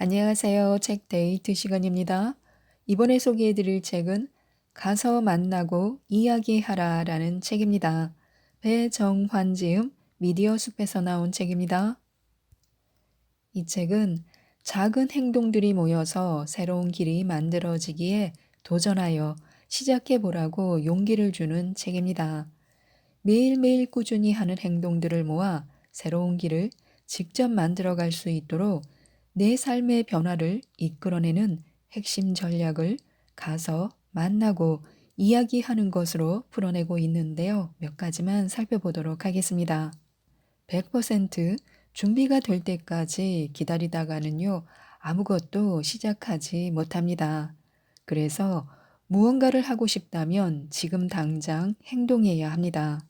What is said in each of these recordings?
안녕하세요. 책 데이트 시간입니다. 이번에 소개해 드릴 책은 가서 만나고 이야기하라라는 책입니다. 배정환 지음 미디어 숲에서 나온 책입니다. 이 책은 작은 행동들이 모여서 새로운 길이 만들어지기에 도전하여 시작해 보라고 용기를 주는 책입니다. 매일매일 꾸준히 하는 행동들을 모아 새로운 길을 직접 만들어갈 수 있도록 내 삶의 변화를 이끌어내는 핵심 전략을 가서 만나고 이야기하는 것으로 풀어내고 있는데요. 몇 가지만 살펴보도록 하겠습니다. 100% 준비가 될 때까지 기다리다가는요, 아무것도 시작하지 못합니다. 그래서 무언가를 하고 싶다면 지금 당장 행동해야 합니다.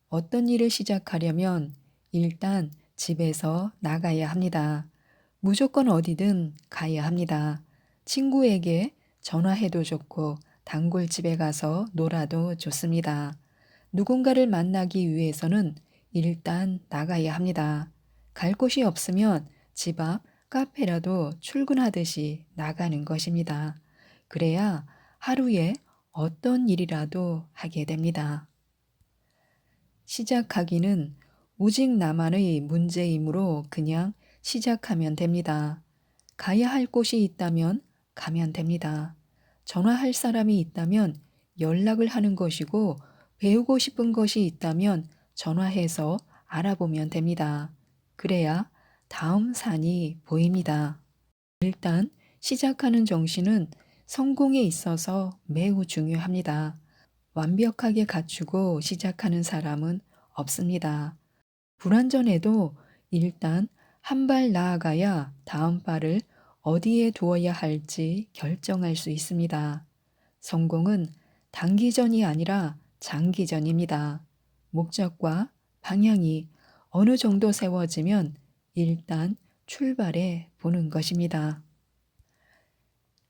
어떤 일을 시작하려면 일단 집에서 나가야 합니다. 무조건 어디든 가야 합니다. 친구에게 전화해도 좋고 단골집에 가서 놀아도 좋습니다. 누군가를 만나기 위해서는 일단 나가야 합니다. 갈 곳이 없으면 집 앞 카페라도 출근하듯이 나가는 것입니다. 그래야 하루에 어떤 일이라도 하게 됩니다. 시작하기는 오직 나만의 문제이므로 그냥 시작하면 됩니다. 가야 할 곳이 있다면 가면 됩니다. 전화할 사람이 있다면 연락을 하는 것이고 배우고 싶은 것이 있다면 전화해서 알아보면 됩니다. 그래야 다음 산이 보입니다. 일단 시작하는 정신은 성공에 있어서 매우 중요합니다. 완벽하게 갖추고 시작하는 사람은 없습니다. 불완전해도 일단 한 발 나아가야 다음 발을 어디에 두어야 할지 결정할 수 있습니다. 성공은 단기전이 아니라 장기전입니다. 목적과 방향이 어느 정도 세워지면 일단 출발해 보는 것입니다.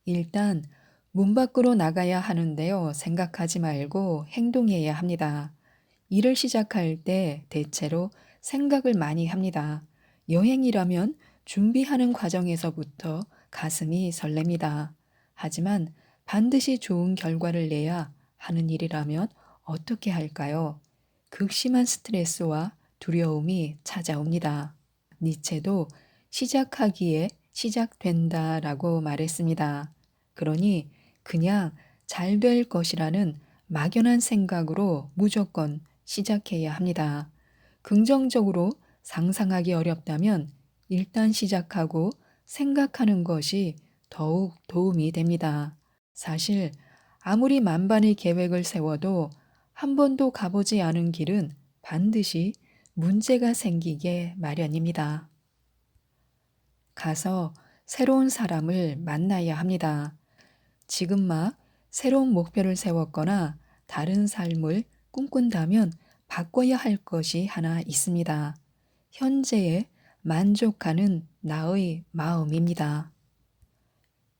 일단 문 밖으로 나가야 하는데요. 생각하지 말고 행동해야 합니다. 일을 시작할 때 대체로 생각을 많이 합니다. 여행이라면 준비하는 과정에서부터 가슴이 설렙니다. 하지만 반드시 좋은 결과를 내야 하는 일이라면 어떻게 할까요? 극심한 스트레스와 두려움이 찾아옵니다. 니체도 시작하기에 시작된다라고 말했습니다. 그러니 그냥 잘 될 것이라는 막연한 생각으로 무조건 시작해야 합니다. 긍정적으로 상상하기 어렵다면 일단 시작하고 생각하는 것이 더욱 도움이 됩니다. 사실 아무리 만반의 계획을 세워도 한 번도 가보지 않은 길은 반드시 문제가 생기게 마련입니다. 가서 새로운 사람을 만나야 합니다. 지금 막 새로운 목표를 세웠거나 다른 삶을 꿈꾼다면 바꿔야 할 것이 하나 있습니다. 현재에 만족하는 나의 마음입니다.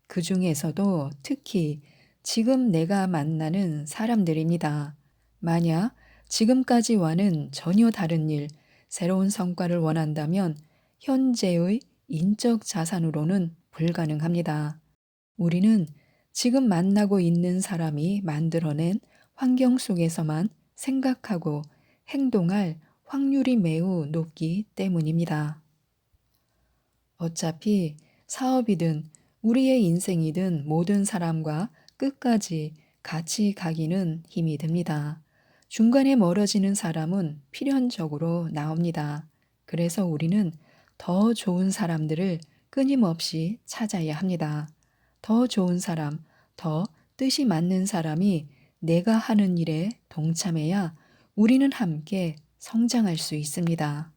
그 중에서도 특히 지금 내가 만나는 사람들입니다. 만약 지금까지와는 전혀 다른 일, 새로운 성과를 원한다면 현재의 인적 자산으로는 불가능합니다. 우리는 지금 만나고 있는 사람이 만들어낸 환경 속에서만 생각하고 행동할 확률이 매우 높기 때문입니다. 어차피 사업이든 우리의 인생이든 모든 사람과 끝까지 같이 가기는 힘이 듭니다. 중간에 멀어지는 사람은 필연적으로 나옵니다. 그래서 우리는 더 좋은 사람들을 끊임없이 찾아야 합니다. 더 좋은 사람, 더 뜻이 맞는 사람이 내가 하는 일에 동참해야 우리는 함께 성장할 수 있습니다.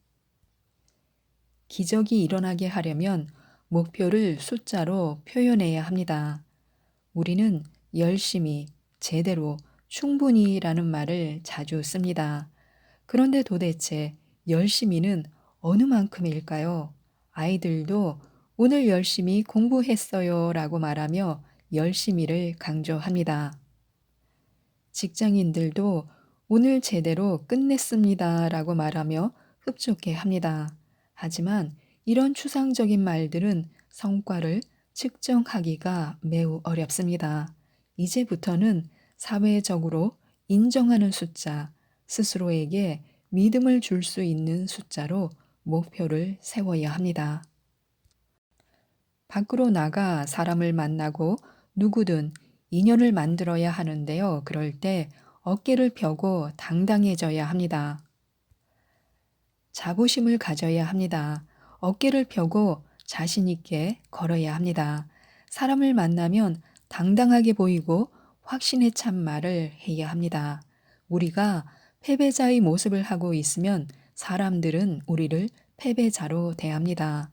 기적이 일어나게 하려면 목표를 숫자로 표현해야 합니다. 우리는 열심히, 제대로, 충분히라는 말을 자주 씁니다. 그런데 도대체 열심히는 어느 만큼일까요? 아이들도 오늘 열심히 공부했어요 라고 말하며 열심히를 강조합니다. 직장인들도 오늘 제대로 끝냈습니다 라고 말하며 흡족해 합니다. 하지만 이런 추상적인 말들은 성과를 측정하기가 매우 어렵습니다. 이제부터는 사회적으로 인정하는 숫자, 스스로에게 믿음을 줄 수 있는 숫자로 목표를 세워야 합니다. 밖으로 나가 사람을 만나고 누구든 인연을 만들어야 하는데요. 그럴 때 어깨를 펴고 당당해져야 합니다. 자부심을 가져야 합니다. 어깨를 펴고 자신 있게 걸어야 합니다. 사람을 만나면 당당하게 보이고 확신에 찬 말을 해야 합니다. 우리가 패배자의 모습을 하고 있으면 사람들은 우리를 패배자로 대합니다.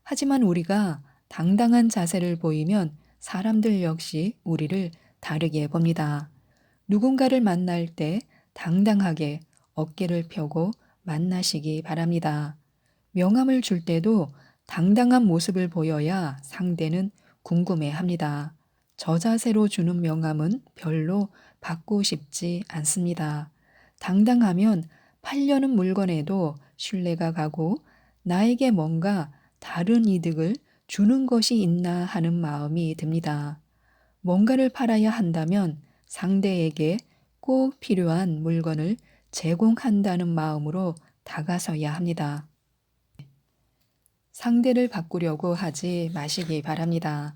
하지만 우리가 당당한 자세를 보이면 사람들 역시 우리를 다르게 봅니다. 누군가를 만날 때 당당하게 어깨를 펴고 만나시기 바랍니다. 명함을 줄 때도 당당한 모습을 보여야 상대는 궁금해 합니다. 저 자세로 주는 명함은 별로 받고 싶지 않습니다. 당당하면 팔려는 물건에도 신뢰가 가고 나에게 뭔가 다른 이득을 주는 것이 있나 하는 마음이 듭니다. 뭔가를 팔아야 한다면 상대에게 꼭 필요한 물건을 제공한다는 마음으로 다가서야 합니다. 상대를 바꾸려고 하지 마시기 바랍니다.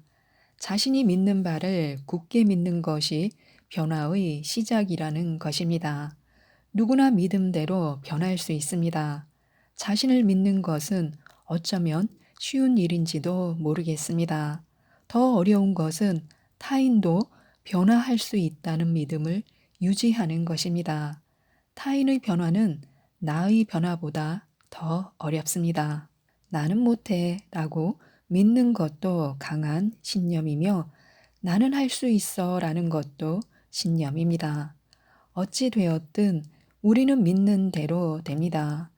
자신이 믿는 바를 굳게 믿는 것이 변화의 시작이라는 것입니다. 누구나 믿음대로 변할 수 있습니다. 자신을 믿는 것은 어쩌면 쉬운 일인지도 모르겠습니다. 더 어려운 것은 타인도 변화할 수 있다는 믿음을 유지하는 것입니다. 타인의 변화는 나의 변화보다 더 어렵습니다. 나는 못해 라고 믿는 것도 강한 신념이며 나는 할 수 있어 라는 것도 신념입니다. 어찌 되었든 우리는 믿는 대로 됩니다.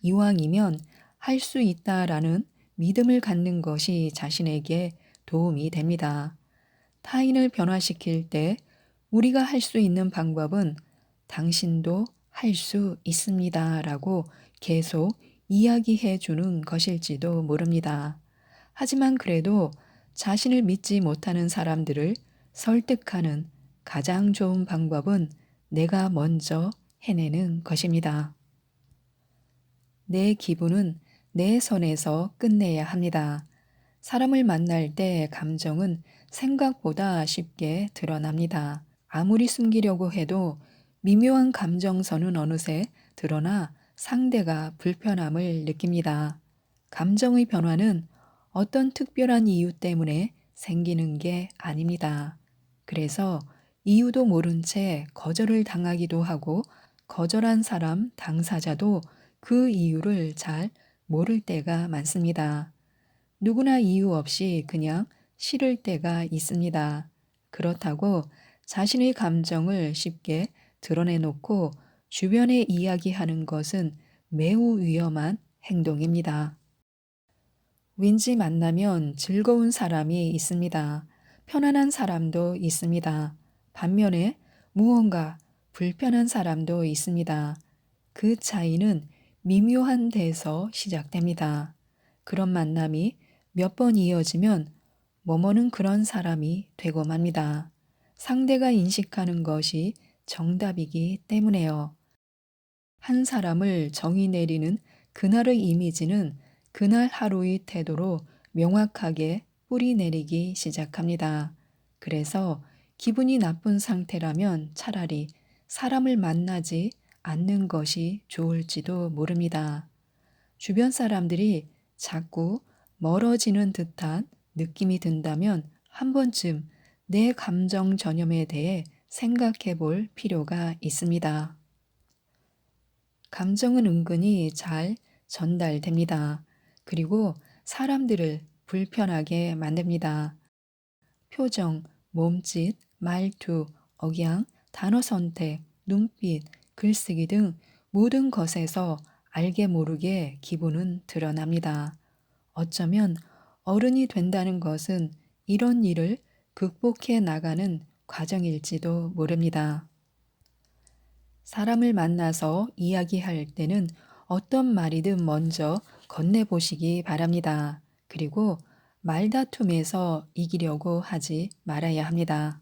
이왕이면 할 수 있다라는 믿음을 갖는 것이 자신에게 도움이 됩니다. 타인을 변화시킬 때 우리가 할 수 있는 방법은 당신도 할 수 있습니다 라고 계속 이야기해 주는 것일지도 모릅니다. 하지만 그래도 자신을 믿지 못하는 사람들을 설득하는 가장 좋은 방법은 내가 먼저 해내는 것입니다. 내 기분은 내 선에서 끝내야 합니다. 사람을 만날 때 감정은 생각보다 쉽게 드러납니다. 아무리 숨기려고 해도 미묘한 감정선은 어느새 드러나 상대가 불편함을 느낍니다. 감정의 변화는 어떤 특별한 이유 때문에 생기는 게 아닙니다. 그래서 이유도 모른 채 거절을 당하기도 하고 거절한 사람 당사자도 그 이유를 잘 모를 때가 많습니다. 누구나 이유 없이 그냥 싫을 때가 있습니다. 그렇다고 자신의 감정을 쉽게 드러내놓고 주변에 이야기하는 것은 매우 위험한 행동입니다. 왠지 만나면 즐거운 사람이 있습니다. 편안한 사람도 있습니다. 반면에 무언가 불편한 사람도 있습니다. 그 차이는 미묘한 데서 시작됩니다. 그런 만남이 몇 번 이어지면 뭐뭐는 그런 사람이 되고 맙니다. 상대가 인식하는 것이 정답이기 때문에요. 한 사람을 정의 내리는 그날의 이미지는 그날 하루의 태도로 명확하게 뿌리 내리기 시작합니다. 그래서 기분이 나쁜 상태라면 차라리 사람을 만나지 않는 것이 좋을지도 모릅니다. 주변 사람들이 자꾸 멀어지는 듯한 느낌이 든다면 한 번쯤 내 감정 전염에 대해 생각해 볼 필요가 있습니다. 감정은 은근히 잘 전달됩니다. 그리고 사람들을 불편하게 만듭니다. 표정, 몸짓, 말투, 억양, 단어 선택, 눈빛, 글쓰기 등 모든 것에서 알게 모르게 기분은 드러납니다. 어쩌면 어른이 된다는 것은 이런 일을 극복해 나가는 과정일지도 모릅니다. 사람을 만나서 이야기할 때는 어떤 말이든 먼저 건네보시기 바랍니다. 그리고 말다툼에서 이기려고 하지 말아야 합니다.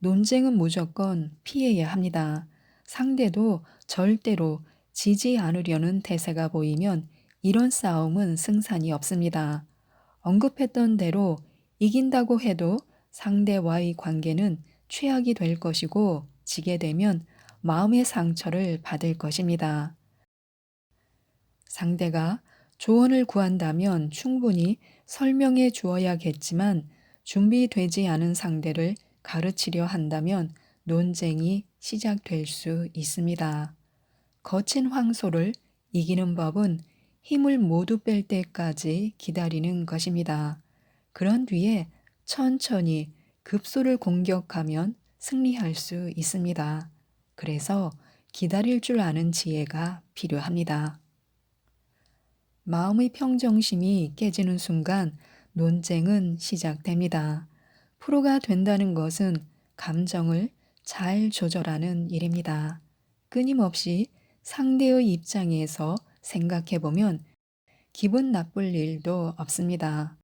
논쟁은 무조건 피해야 합니다. 상대도 절대로 지지 않으려는 태세가 보이면 이런 싸움은 승산이 없습니다. 언급했던 대로 이긴다고 해도 상대와의 관계는 최악이 될 것이고 지게 되면 마음의 상처를 받을 것입니다. 상대가 조언을 구한다면 충분히 설명해 주어야겠지만 준비되지 않은 상대를 가르치려 한다면 논쟁이 시작될 수 있습니다. 거친 황소를 이기는 법은 힘을 모두 뺄 때까지 기다리는 것입니다. 그런 뒤에 천천히 급소를 공격하면 승리할 수 있습니다. 그래서 기다릴 줄 아는 지혜가 필요합니다. 마음의 평정심이 깨지는 순간 논쟁은 시작됩니다. 프로가 된다는 것은 감정을 잘 조절하는 일입니다. 끊임없이 상대의 입장에서 생각해 보면 기분 나쁠 일도 없습니다.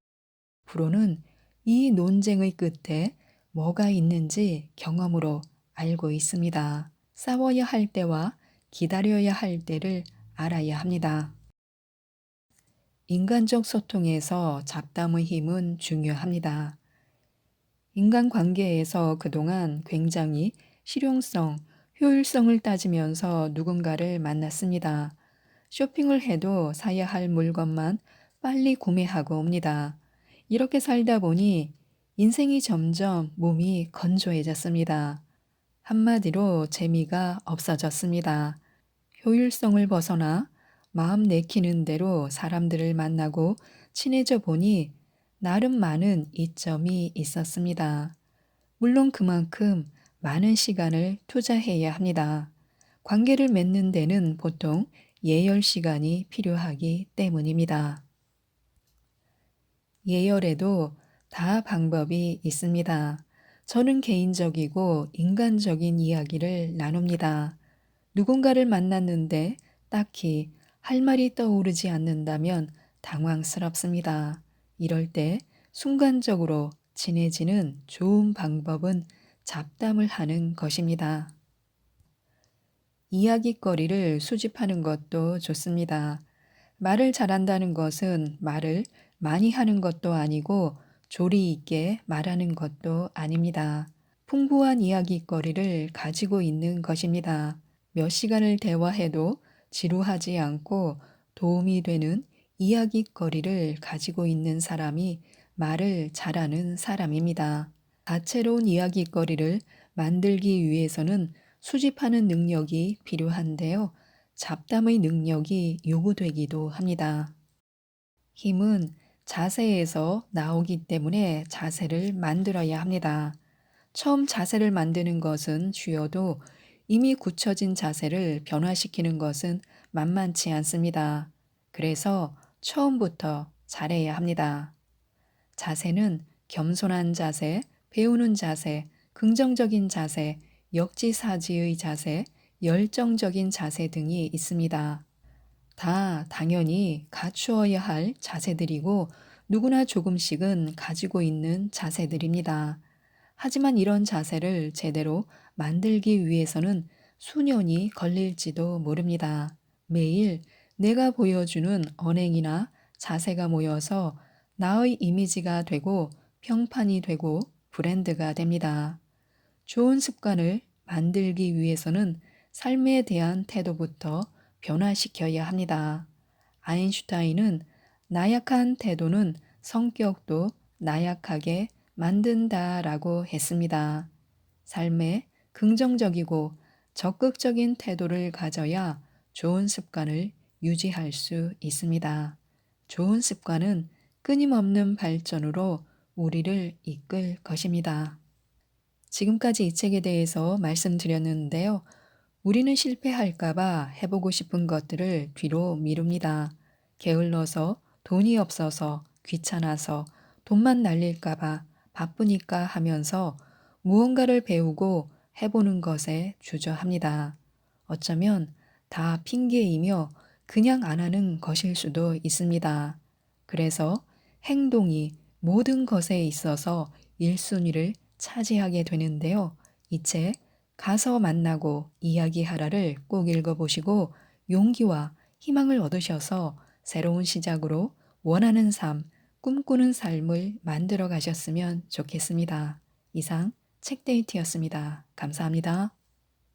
프로는 이 논쟁의 끝에 뭐가 있는지 경험으로 알고 있습니다. 싸워야 할 때와 기다려야 할 때를 알아야 합니다. 인간적 소통에서 잡담의 힘은 중요합니다. 인간관계에서 그동안 굉장히 실용성, 효율성을 따지면서 누군가를 만났습니다. 쇼핑을 해도 사야 할 물건만 빨리 구매하고 옵니다. 이렇게 살다 보니 인생이 점점 몸이 건조해졌습니다. 한마디로 재미가 없어졌습니다. 효율성을 벗어나 마음 내키는 대로 사람들을 만나고 친해져 보니 나름 많은 이점이 있었습니다. 물론 그만큼 많은 시간을 투자해야 합니다. 관계를 맺는 데는 보통 예열 시간이 필요하기 때문입니다. 예열에도 다 방법이 있습니다. 저는 개인적이고 인간적인 이야기를 나눕니다. 누군가를 만났는데 딱히 할 말이 떠오르지 않는다면 당황스럽습니다. 이럴 때 순간적으로 친해지는 좋은 방법은 잡담을 하는 것입니다. 이야깃거리를 수집하는 것도 좋습니다. 말을 잘한다는 것은 말을 많이 하는 것도 아니고 조리 있게 말하는 것도 아닙니다. 풍부한 이야깃거리를 가지고 있는 것입니다. 몇 시간을 대화해도 지루하지 않고 도움이 되는 이야깃거리를 가지고 있는 사람이 말을 잘하는 사람입니다. 다채로운 이야깃거리를 만들기 위해서는 수집하는 능력이 필요한데요. 잡담의 능력이 요구되기도 합니다. 힘은 자세에서 나오기 때문에 자세를 만들어야 합니다. 처음 자세를 만드는 것은 쉬워도 이미 굳혀진 자세를 변화시키는 것은 만만치 않습니다. 그래서 처음부터 잘해야 합니다. 자세는 겸손한 자세, 배우는 자세, 긍정적인 자세, 역지사지의 자세, 열정적인 자세 등이 있습니다. 다 당연히 갖추어야 할 자세들이고 누구나 조금씩은 가지고 있는 자세들입니다. 하지만 이런 자세를 제대로 만들기 위해서는 수년이 걸릴지도 모릅니다. 매일 내가 보여주는 언행이나 자세가 모여서 나의 이미지가 되고 평판이 되고 브랜드가 됩니다. 좋은 습관을 만들기 위해서는 삶에 대한 태도부터 변화시켜야 합니다. 아인슈타인은 나약한 태도는 성격도 나약하게 만든다라고 했습니다. 삶에 긍정적이고 적극적인 태도를 가져야 좋은 습관을 유지할 수 있습니다. 좋은 습관은 끊임없는 발전으로 우리를 이끌 것입니다. 지금까지 이 책에 대해서 말씀드렸는데요. 우리는 실패할까봐 해보고 싶은 것들을 뒤로 미룹니다. 게을러서, 돈이 없어서, 귀찮아서, 돈만 날릴까봐, 바쁘니까 하면서 무언가를 배우고 해보는 것에 주저합니다. 어쩌면 다 핑계이며 그냥 안 하는 것일 수도 있습니다. 그래서 행동이 모든 것에 있어서 1순위를 차지하게 되는데요. 이 책 가서 만나고 이야기하라를 꼭 읽어보시고 용기와 희망을 얻으셔서 새로운 시작으로 원하는 삶, 꿈꾸는 삶을 만들어 가셨으면 좋겠습니다. 이상 책데이트였습니다. 감사합니다.